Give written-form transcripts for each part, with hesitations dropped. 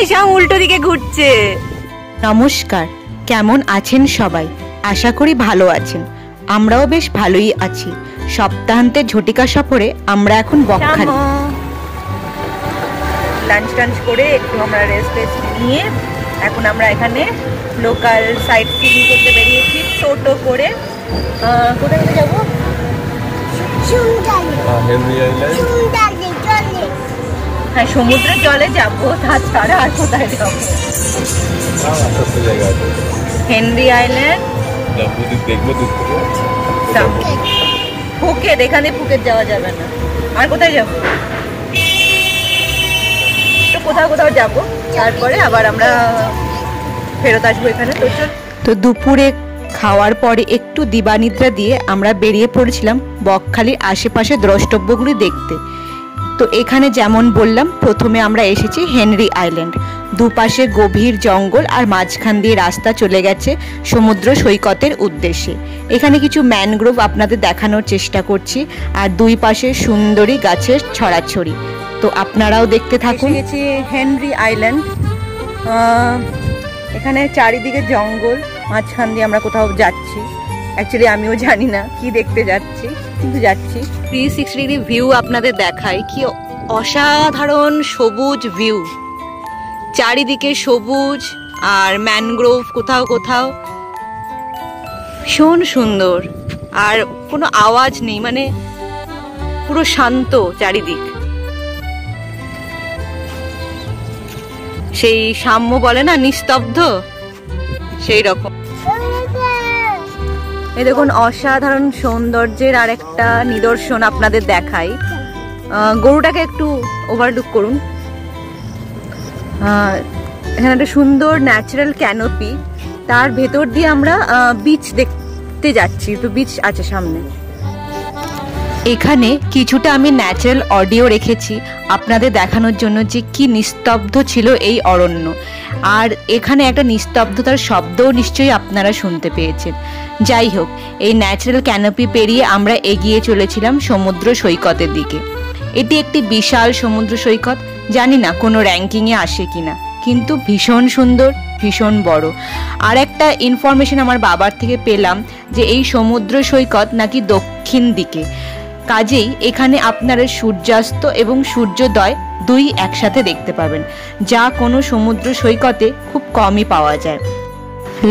শ্যাম উল্টো দিকে ঘুরছে। নমস্কার, কেমন আছেন সবাই? আশা করি ভালো আছেন। আমরাও বেশ ভালোই আছি। সপ্তাহান্তের ঝটিকা সফরে আমরা এখন বকখালি। লাঞ্চ টাঞ্চ করে একটু আমরা রেস্ট নিয়ে এখন আমরা এখানে লোকাল সাইট সিইং করতে বেরিয়েছি টোটো করে। কোথায় যাবো? হ্যাঁ, সমুদ্রের জলে যাবো, তাছাড়া আর কোথায় যাবো? হেনরি আইল্যান্ড ফুকেট, এখানে ফুকেট যাওয়া যাবে না। আর কোথায় যাবো? তো কোথাও কোথাও যাবো, তারপরে আবার আমরা ফেরত আসবো এখানে। তো দুপুরে খাওয়ার পরে একটু দিবানিদ্রা দিয়ে আমরা বেরিয়ে পড়েছিলাম বকখালির আশেপাশে দ্রষ্টব্যগুলি দেখতে। তো এখানে যেমন বললাম, প্রথমে আমরা এসেছি হেনরি আইল্যান্ড। দুপাশে গভীর জঙ্গল আর মাঝখান দিয়ে রাস্তা চলে গেছে সমুদ্র সৈকতের উদ্দেশ্যে। এখানে কিছু ম্যানগ্রোভ আপনাদের দেখানোর চেষ্টা করছি, আর দুই পাশে সুন্দরী গাছের ছড়াছড়ি। তো আপনারাও দেখতে থাকুন। গেছি হেনরি আইল্যান্ড। এখানে চারিদিকে জঙ্গল, মাঝখান দিয়ে আমরা কোথাও যাচ্ছি। অ্যাকচুয়ালি আমিও জানি না কি দেখতে যাচ্ছি, কিন্তু যাচ্ছি। 360 ডিগ্রি ভিউ আপনাদের দেখাই। কি অসাধারণ সবুজ ভিউ, চারিদিকে সবুজ আর ম্যানগ্রোভ কোথাও কোথাও, ভীষণ সুন্দর। আর কোনো আওয়াজ নেই, মানে পুরো শান্ত চারিদিক। সেই সাম্য বলে না, নিস্তব্ধ, সেই রকম। এই দেখুন, অসাধারণ সৌন্দর্যের আর একটা নিদর্শন আপনাদের দেখাই। গরুটাকে একটু ওভারলুক করুন। এখানে একটা সুন্দর ন্যাচারাল ক্যানোপি, তার ভেতর দিয়ে আমরা বিচ দেখতে যাচ্ছি। তো বিচ আছে সামনে। এখানে কিছুটা আমি ন্যাচারাল অডিও রেখেছি আপনাদের দেখানোর জন্য যে কি নিস্তব্ধ ছিল এই অরণ্য। আর এখানে একটা নিস্তব্ধতার শব্দও নিশ্চয়ই আপনারা শুনতে পেয়েছেন। যাই হোক, এই ন্যাচারাল ক্যানোপি পেরিয়ে আমরা এগিয়ে চলেছিলাম সমুদ্র সৈকতের দিকে। এটি একটি বিশাল সমুদ্র সৈকত, জানি না কোনো র্যাঙ্কিংয়ে আসে কিনা, কিন্তু ভীষণ সুন্দর, ভীষণ বড়। আর একটা ইনফরমেশন আমার বাবার থেকে পেলাম যে এই সমুদ্র সৈকত নাকি দক্ষিণ দিকে, কাজেই এখানে আপনারা সূর্যাস্ত এবং সূর্যোদয় দুই একসাথে দেখতে পাবেন, যা কোনো সমুদ্র সৈকতে খুব কমই পাওয়া যায়।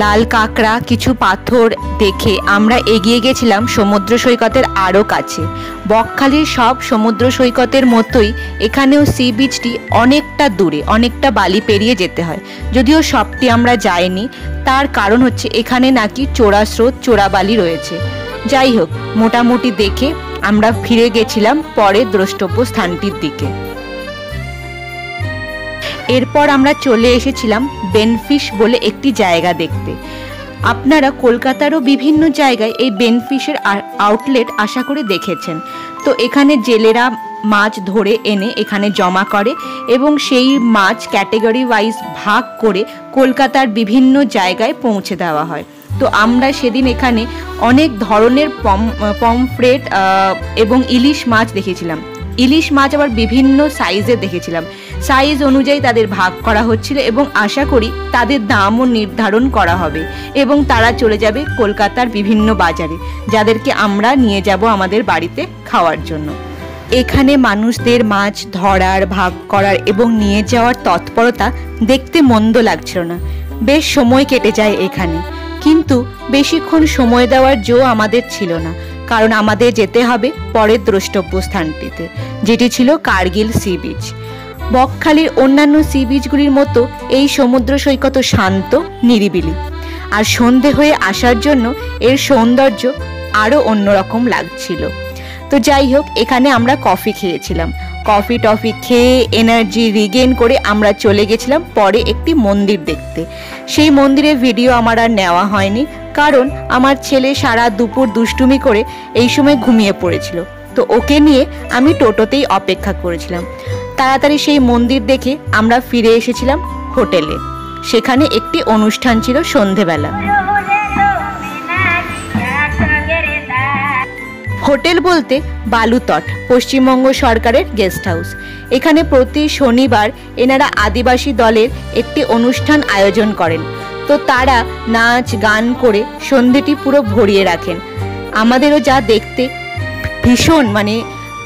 লাল কাঁকড়া, কিছু পাথর দেখে আমরা এগিয়ে গেছিলাম সমুদ্র সৈকতের আরও কাছে। বকখালির সব সমুদ্র সৈকতের মতোই এখানেও সি বিচটি অনেকটা দূরে, অনেকটা বালি পেরিয়ে যেতে হয়। যদিও সবটি আমরা যাইনি, তার কারণ হচ্ছে এখানে নাকি চোরা স্রোত, চোরা বালি রয়েছে। যাই হোক, মোটামুটি দেখে আমরা ফিরে গেছিলাম পরের দ্রষ্টব্য স্থানটির দিকে। এরপর আমরা চলে এসেছিলাম বেনফিশ বলে একটি জায়গা দেখতে। আপনারা কলকাতারও বিভিন্ন জায়গায় এই বেনফিশের আউটলেট আশা করে দেখেছেন। তো এখানে জেলেরা মাছ ধরে এনে এখানে জমা করে এবং সেই মাছ ক্যাটেগরি ওয়াইজ ভাগ করে কলকাতার বিভিন্ন জায়গায় পৌঁছে দেওয়া হয়। তো আমরা সেদিন এখানে অনেক ধরনের পমফ্রেট এবং ইলিশ মাছ দেখেছিলাম। ইলিশ মাছ আবার বিভিন্ন সাইজের দেখেছিলাম। সাইজ অনুযায়ী তাদের ভাগ করা হচ্ছিল এবং আশা করি তাদের দামও নির্ধারণ করা হবে এবং তারা চলে যাবে কলকাতার বিভিন্ন বাজারে, যাদেরকে আমরা নিয়ে যাব আমাদের বাড়িতে খাওয়ার জন্য। এখানে মানুষদের মাছ ধরার, ভাগ করার এবং নিয়ে যাওয়ার তৎপরতা দেখতে মন্দ লাগছিল না। বেশ সময় কেটে যায় এখানে, কিন্তু বেশিক্ষণ সময় দেওয়ার জো আমাদের ছিল না, কারণ আমাদের যেতে হবে পরের দ্রষ্টব্য স্থানটিতে, যেটি ছিল কার্গিল সি বিচ। বকখালির অন্যান্য সি বিচগুলির মতো এই সমুদ্র সৈকত শান্ত, নিরিবিলি, আর সন্ধে হয়ে আসার জন্য এর সৌন্দর্য আরও অন্যরকম লাগছিল। তো যাই হোক, এখানে আমরা কফি খেয়েছিলাম। কফি টফি খেয়ে এনার্জি রিগেন করে আমরা চলে গেছিলাম পরে একটি মন্দির দেখতে। সেই মন্দিরের ভিডিও আমার আর নেওয়া হয়নি, কারণ আমার ছেলে সারা দুপুর দুষ্টুমি করে এই সময় ঘুমিয়ে পড়েছিল। তো ওকে নিয়ে আমি টোটোতেই অপেক্ষা করেছিলাম। তাড়াতাড়ি সেই মন্দির দেখে আমরা ফিরে এসেছিলাম হোটেলে। সেখানে একটি অনুষ্ঠান ছিল সন্ধেবেলা। হোটেল বলতে বালুতট, পশ্চিমবঙ্গ সরকারের গেস্ট হাউস। এখানে প্রতি শনিবার এনারা আদিবাসী দলের একটি অনুষ্ঠান আয়োজন করেন। তো তারা নাচ গান করে সন্ধেটি পুরো ভরিয়ে রাখেন। আমাদেরও যা দেখতে ভীষণ মানে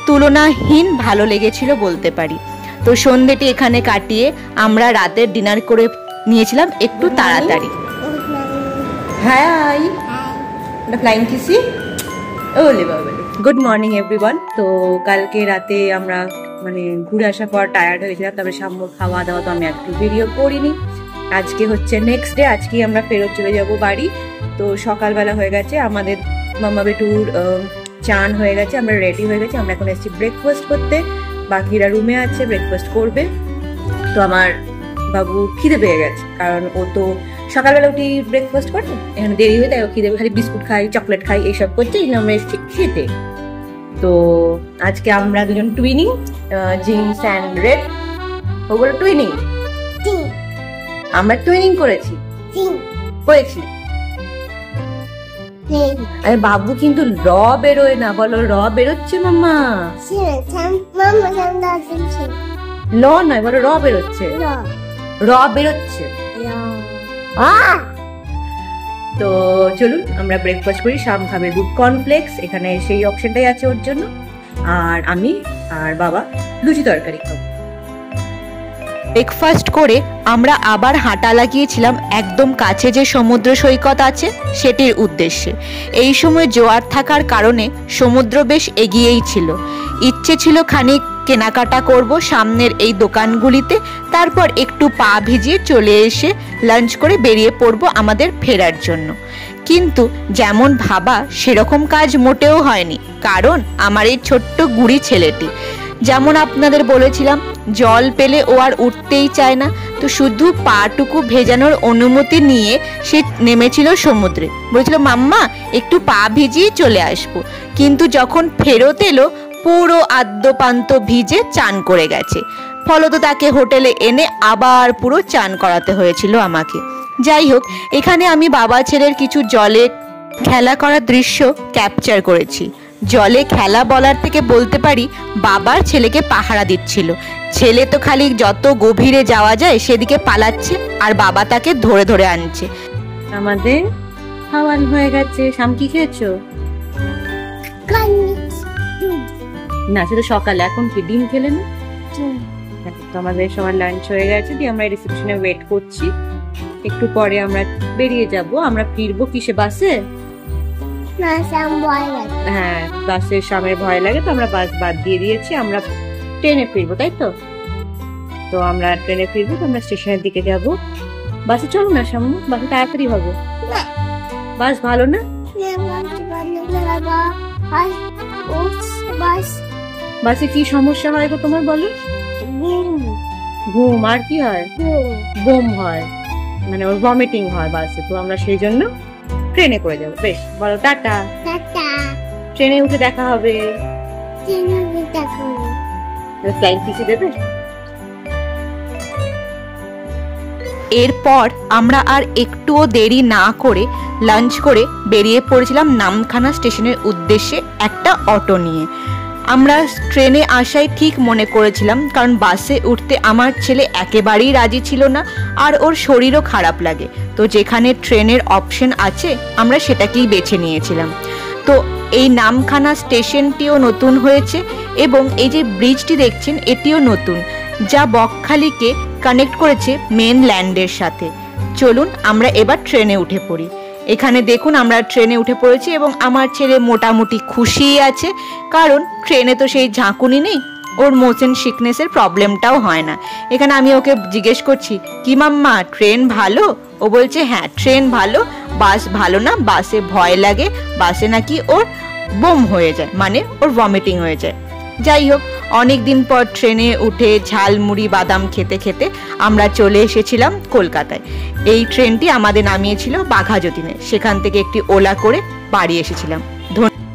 তুলনাহীন ভালো লেগেছিল বলতে পারি। তো সন্ধেটি এখানে কাটিয়ে আমরা রাতের ডিনার করে নিয়েছিলাম একটু তাড়াতাড়ি। হাই, ফ্লাইং কিসি। ওলে বাবা, গুড মর্নিং এভরিওয়ান। তো কালকে রাতে আমরা মানে ঘুরে আসার পর টায়ার্ড হয়েছিলাম, তারপরে সাম্য খাওয়া দাওয়া তো আমি একটু ভিডিও করিনি। আজকে হচ্ছে নেক্সট ডে, আজকে আমরা ফেরত চলে যাব বাড়ি। তো সকালবেলা হয়ে গেছে, আমাদের মাম্মা বেটুর চান হয়ে গেছে, আমরা রেডি হয়ে গেছি। আমরা এখন এসেছি ব্রেকফাস্ট করতে, বাকিরা রুমে আছে ব্রেকফাস্ট করবে। তো আমার বাবু খিদে পেয়ে গেছে, কারণ ও তো সকালবেলা উঠি ব্রেকফাস্ট করে, এখানে দেরি হয়ে যায়, ও খিদে খালি বিস্কুট খাই, চকলেট খাই, এইসব করছে। আমরা এসেছি খেতে। তো আজকে আমরা দুজন টুইনিং, জিন্স অ্যান্ড রেড। ও বলে টুইনিং, আমরা টুইনিং করেছি। আরে বাবু কিন্তু র বেরোয় না, বলো র বেরোচ্ছে মাম্মা। ল নয়, বলো র বেরোচ্ছে, র বেরোচ্ছে। তো চলুন আমরা ব্রেকফাস্ট করি। শাম খাবে দুধ কর্নফ্লেক্স, এখানে সেই অপশনটাই আছে ওর জন্য। আর আমি আর বাবা লুচি তরকারি খাবো। ব্রেকফাস্ট করে আমরা আবার হাঁটা লাগিয়েছিলাম একদম কাছে যে সমুদ্র সৈকত আছে সেটির উদ্দেশ্যে। এই সময় জোয়ার থাকার কারণে সমুদ্র বেশ এগিয়েই ছিল। ইচ্ছে ছিল খানিক কেনাকাটা করব সামনের এই দোকানগুলিতে, তারপর একটু পা ভিজিয়ে চলে এসে লাঞ্চ করে বেরিয়ে পড়ব আমাদের ফেরার জন্য। কিন্তু যেমন ভাবা সেরকম কাজ মোটেও হয়নি, কারণ আমার এই ছোট্ট গুড়ি ছেলেটি, যেমন আপনাদের বলেছিলাম, জল পেলে ও আর উঠতেই চায় না। তো শুধু পাটুকু ভেজানোর অনুমতি নিয়ে সে নেমেছিল সমুদ্রে, বলেছিল মাম্মা একটু পা ভিজিয়ে চলে আসবো। কিন্তু যখন ফেরত এলো পুরো আদ্যপান্ত ভিজে চান করে গেছে। ফলত তাকে হোটেলে এনে আবার পুরো চান করাতে হয়েছিল আমাকে। যাই হোক, এখানে আমি বাবা ছেলের কিছু জলে খেলা করার দৃশ্য ক্যাপচার করেছি। জলে খেলা বলার থেকে বলতে পারি বাবার ছেলেকে পাহারা দিচ্ছিল। ছেলে তো খালি যত গভীরে যাওয়া যায় সেদিকে পালাচ্ছে, আর বাবা তাকে ধরে ধরে আনছে। আমাদের খাওয়ান হয়ে গেছে। শাম কি খেয়েছো? না, সেটা সকালে, এখন কি ডিম খেলে না? তো আমাদের সবার লাঞ্চ হয়ে গেছে, দিয়ে আমরা রিসেপশনে ওয়েট করছি। একটু পরে আমরা বেরিয়ে যাব। আমরা ফিরবো কিসে? বাসে? হ্যাঁ, বাসে শামের ভয় লাগে, তো আমরা বাস বাদ দিয়ে দিয়েছি। আমরা ট্রেনে ফিরবো, তাই তো? তো আমরা ট্রেনে ফিরবো, তো আমরা স্টেশনের দিকে যাব। বাসে চলো না শামু, বাসে তাড়াতাড়ি হবে। বাস ভালো না? বাসে কি সমস্যা হয় গো তোমার, বলো? ঘুম, আর কি হয়? বম হয়, মানে ওর ভমিটিং হয় বাসে। তো আমরা সেই জন্য ট্রেনে করে যাবো। বেশ, বলো টাটা। ট্রেনে উঠে দেখা হবে। ফ্লাইং কিসি দেবে। এরপর আমরা আর একটুও দেরি না করে লাঞ্চ করে বেরিয়ে পড়েছিলাম নামখানা স্টেশনের উদ্দেশ্যে একটা অটো নিয়ে। আমরা ট্রেনে আসাই ঠিক মনে করেছিলাম, কারণ বাসে উঠতে আমার ছেলে একেবারেই রাজি ছিল না, আর ওর শরীরও খারাপ লাগে। তো যেখানে ট্রেনের অপশন আছে আমরা সেটাকেই বেছে নিয়েছিলাম। তো এই নামখানা স্টেশনটিও নতুন হয়েছে, এবং এই যে ব্রিজটি দেখছেন এটিও নতুন, যা বকখালিকে কানেক্ট করেছে মেন ল্যান্ডের সাথে। চলুন আমরা এবার ট্রেনে উঠে পড়ি। এখানে দেখুন আমরা ট্রেনে উঠে পড়েছি, এবং আমার ছেলে মোটামুটি খুশিই আছে, কারণ ট্রেনে তো সেই ঝাঁকুনি নেই, ওর মোশন সিকনেসের প্রবলেমটাও হয় না। এখানে আমি ওকে জিজ্ঞেস করছি, কি মাম্মা ট্রেন ভালো? ও বলছে হ্যাঁ ট্রেন ভালো, বাস ভালো না, বাসে ভয় লাগে, বাসে নাকি ওর বম হয়ে যায়, মানে ওর ভমিটিং হয়ে যায়। যাই হোক, অনেক দিন পর ট্রেনে উঠে ঝালমুড়ি বাদাম খেতে খেতে আমরা চলে এসেছিলাম কলকাতায়। এই ট্রেনটি আমাদের নামিয়েছিল বাঘাযতীনে, সেখান থেকে একটি ওলা করে বাড়ি এসেছিলাম।